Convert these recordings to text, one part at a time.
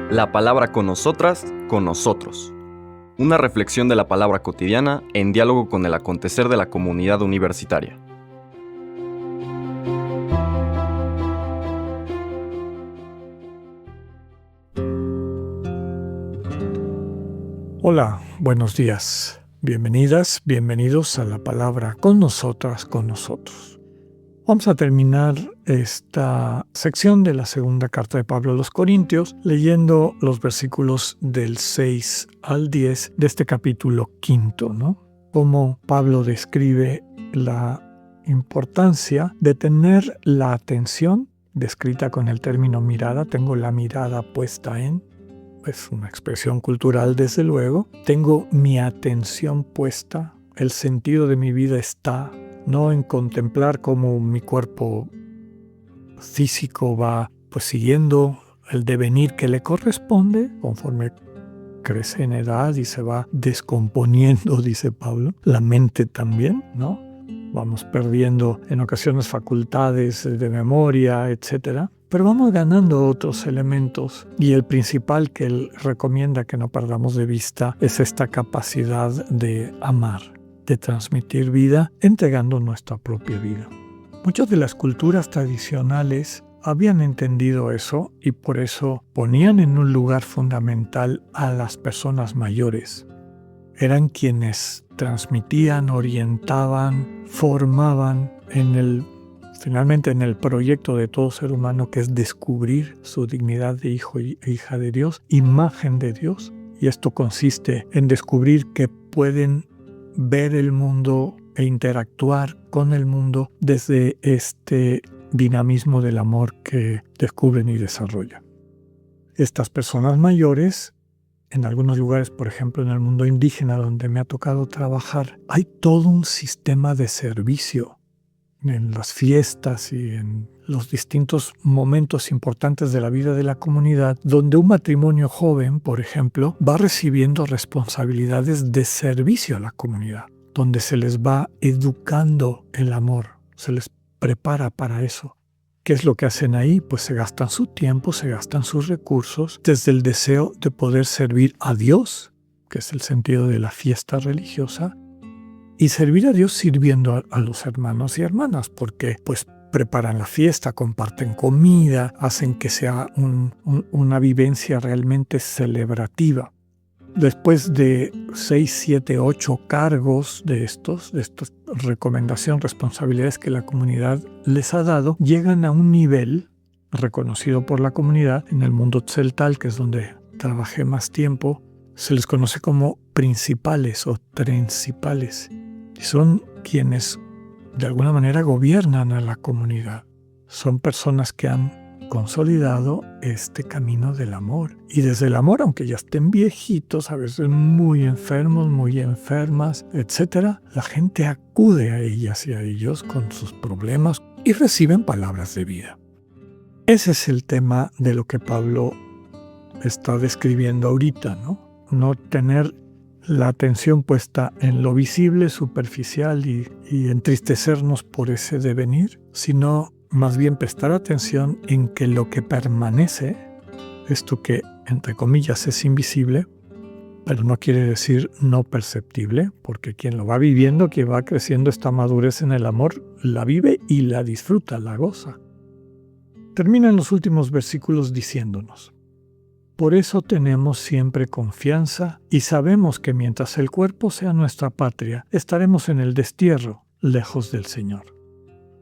La palabra con nosotras, con nosotros. Una reflexión de la palabra cotidiana en diálogo con el acontecer de la comunidad universitaria. Hola, buenos días. Bienvenidas, bienvenidos a la palabra con nosotras, con nosotros. Vamos a terminar esta sección de la segunda carta de Pablo a los Corintios leyendo los versículos del 6 al 10 de este capítulo 5, ¿no? Cómo Pablo describe la importancia de tener la atención, descrita con el término mirada, tengo la mirada puesta en, es una expresión cultural desde luego, tengo mi atención puesta, el sentido de mi vida está no en contemplar cómo mi cuerpo físico va siguiendo el devenir que le corresponde conforme crece en edad y se va descomponiendo, dice Pablo, la mente también, ¿no? Vamos perdiendo en ocasiones facultades de memoria, etc. Pero vamos ganando otros elementos y el principal que él recomienda que no perdamos de vista es esta capacidad de amar, de transmitir vida entregando nuestra propia vida. Muchas de las culturas tradicionales habían entendido eso y por eso ponían en un lugar fundamental a las personas mayores. Eran quienes transmitían, orientaban, formaban finalmente en el proyecto de todo ser humano, que es descubrir su dignidad de hijo e hija de Dios, imagen de Dios. Y esto consiste en descubrir que pueden ver el mundo e interactuar con el mundo desde este dinamismo del amor que descubren y desarrollan. Estas personas mayores, en algunos lugares, por ejemplo en el mundo indígena donde me ha tocado trabajar, hay todo un sistema de servicio en las fiestas y en los distintos momentos importantes de la vida de la comunidad, donde un matrimonio joven, por ejemplo, va recibiendo responsabilidades de servicio a la comunidad, donde se les va educando el amor, se les prepara para eso. ¿Qué es lo que hacen ahí? Pues se gastan su tiempo, se gastan sus recursos desde el deseo de poder servir a Dios, que es el sentido de la fiesta religiosa, y servir a Dios sirviendo a los hermanos y hermanas, porque preparan la fiesta, comparten comida, hacen que sea una vivencia realmente celebrativa. Después de 6, 7, 8 cargos de estas recomendaciones, responsabilidades que la comunidad les ha dado, llegan a un nivel reconocido por la comunidad. En el mundo tzeltal, que es donde trabajé más tiempo, se les conoce como principales o trencipales. Y son quienes de alguna manera gobiernan a la comunidad. Son personas que han consolidado este camino del amor. Y desde el amor, aunque ya estén viejitos, a veces muy enfermos, muy enfermas, etc., la gente acude a ellas y a ellos con sus problemas y reciben palabras de vida. Ese es el tema de lo que Pablo está describiendo ahorita, ¿no? No tener la atención puesta en lo visible, superficial y entristecernos por ese devenir, sino más bien prestar atención en que lo que permanece, esto que entre comillas es invisible, pero no quiere decir no perceptible, porque quien lo va viviendo, quien va creciendo esta madurez en el amor, la vive y la disfruta, la goza. Termina en los últimos versículos diciéndonos: por eso tenemos siempre confianza y sabemos que mientras el cuerpo sea nuestra patria, estaremos en el destierro, lejos del Señor.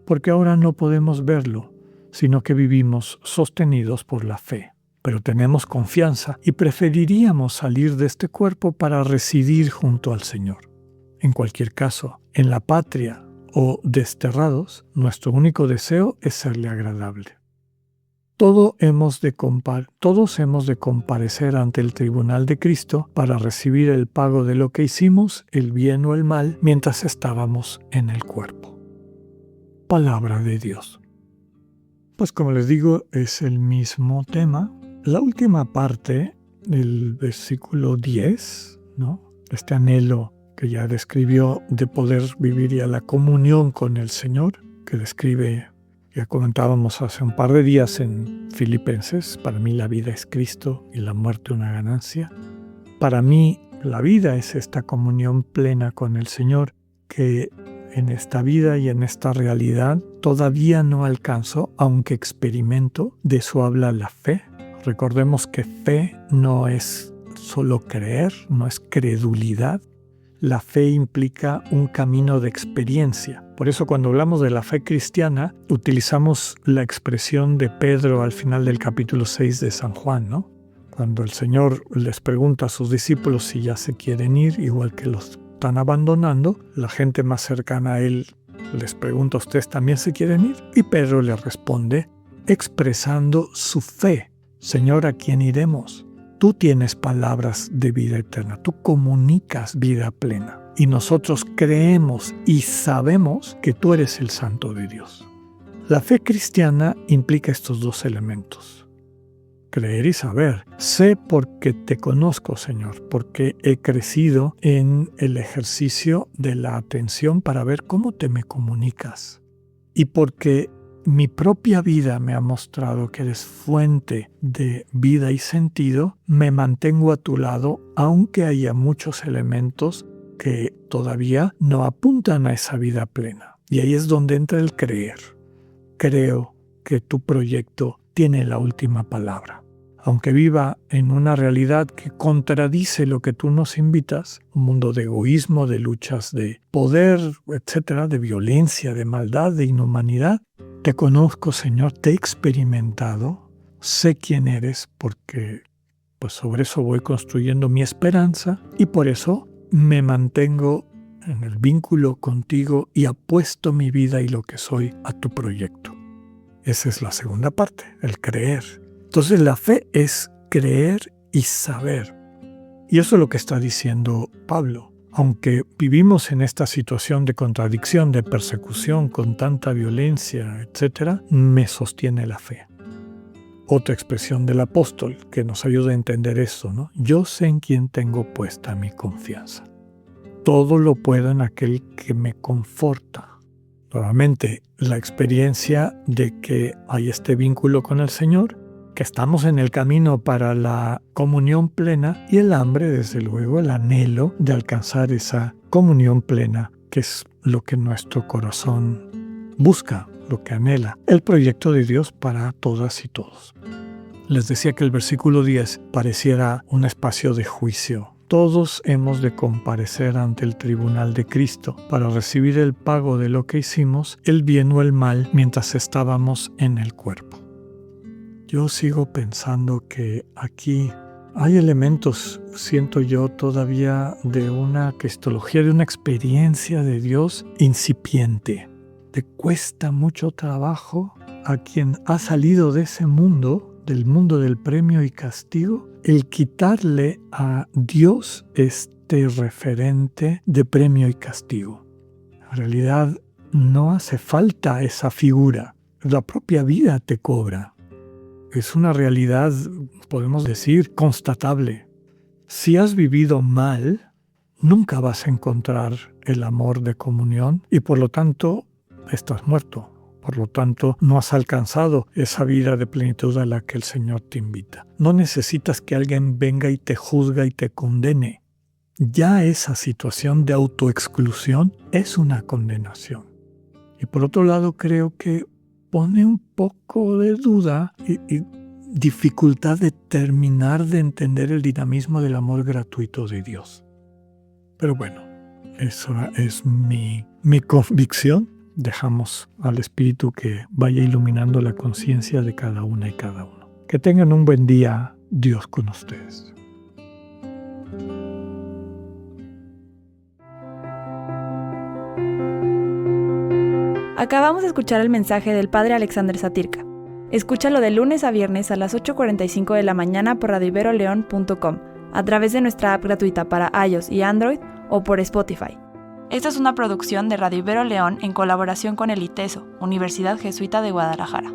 Porque ahora no podemos verlo, sino que vivimos sostenidos por la fe. Pero tenemos confianza y preferiríamos salir de este cuerpo para residir junto al Señor. En cualquier caso, en la patria o desterrados, nuestro único deseo es serle agradable. Todos hemos de comparecer ante el tribunal de Cristo para recibir el pago de lo que hicimos, el bien o el mal, mientras estábamos en el cuerpo. Palabra de Dios. Pues como les digo, es el mismo tema. La última parte del versículo 10, ¿no? Este anhelo que ya describió de poder vivir ya la comunión con el Señor, que describe, ya comentábamos hace un par de días en Filipenses, para mí la vida es Cristo y la muerte una ganancia. Para mí la vida es esta comunión plena con el Señor que en esta vida y en esta realidad todavía no alcanzo, aunque experimento. De eso habla la fe. Recordemos que fe no es solo creer, no es credulidad. La fe implica un camino de experiencia. Por eso cuando hablamos de la fe cristiana, utilizamos la expresión de Pedro al final del capítulo 6 de San Juan, ¿no? Cuando el Señor les pregunta a sus discípulos si ya se quieren ir, igual que los están abandonando, la gente más cercana a él les pregunta: ¿ustedes también se quieren ir? Y Pedro le responde expresando su fe: Señor, ¿a quién iremos? Tú tienes palabras de vida eterna, tú comunicas vida plena. Y nosotros creemos y sabemos que tú eres el Santo de Dios. La fe cristiana implica estos dos elementos: creer y saber. Sé porque te conozco, Señor, porque he crecido en el ejercicio de la atención para ver cómo te me comunicas. Y porque mi propia vida me ha mostrado que eres fuente de vida y sentido, me mantengo a tu lado, aunque haya muchos elementos que todavía no apuntan a esa vida plena. Y ahí es donde entra el creer. Creo que tu proyecto tiene la última palabra. Aunque viva en una realidad que contradice lo que tú nos invitas, un mundo de egoísmo, de luchas de poder, etcétera, de violencia, de maldad, de inhumanidad, te conozco, Señor, te he experimentado, sé quién eres, porque pues sobre eso voy construyendo mi esperanza y por eso me mantengo en el vínculo contigo y apuesto mi vida y lo que soy a tu proyecto. Esa es la segunda parte, el creer. Entonces la fe es creer y saber. Y eso es lo que está diciendo Pablo. Aunque vivimos en esta situación de contradicción, de persecución, con tanta violencia, etc., me sostiene la fe. Otra expresión del apóstol que nos ayuda a entender esto, ¿no? Yo sé en quién tengo puesta mi confianza. Todo lo puedo en aquel que me conforta. Nuevamente, la experiencia de que hay este vínculo con el Señor, que estamos en el camino para la comunión plena y el hambre, desde luego, el anhelo de alcanzar esa comunión plena, que es lo que nuestro corazón busca, lo que anhela, el proyecto de Dios para todas y todos. Les decía que el versículo 10 pareciera un espacio de juicio. Todos hemos de comparecer ante el tribunal de Cristo para recibir el pago de lo que hicimos, el bien o el mal, mientras estábamos en el cuerpo. Yo sigo pensando que aquí hay elementos, siento yo, todavía de una cristología, de una experiencia de Dios incipiente. Le cuesta mucho trabajo a quien ha salido de ese mundo, del mundo del premio y castigo, el quitarle a Dios este referente de premio y castigo. En realidad no hace falta esa figura, la propia vida te cobra. Es una realidad, podemos decir, constatable. Si has vivido mal, nunca vas a encontrar el amor de comunión y por lo tanto estás muerto. Por lo tanto, no has alcanzado esa vida de plenitud a la que el Señor te invita. No necesitas que alguien venga y te juzgue y te condene. Ya esa situación de autoexclusión es una condenación. Y por otro lado, creo que pone un poco de duda y dificultad de terminar de entender el dinamismo del amor gratuito de Dios. Pero bueno, eso es mi convicción. Dejamos al Espíritu que vaya iluminando la conciencia de cada una y cada uno. Que tengan un buen día, Dios con ustedes. Acabamos de escuchar el mensaje del Padre Alexander Satirka. Escúchalo de lunes a viernes a las 8:45 de la mañana por radioiberoleon.com, a través de nuestra app gratuita para iOS y Android o por Spotify. Esta es una producción de Radio Ibero León en colaboración con el ITESO, Universidad Jesuita de Guadalajara.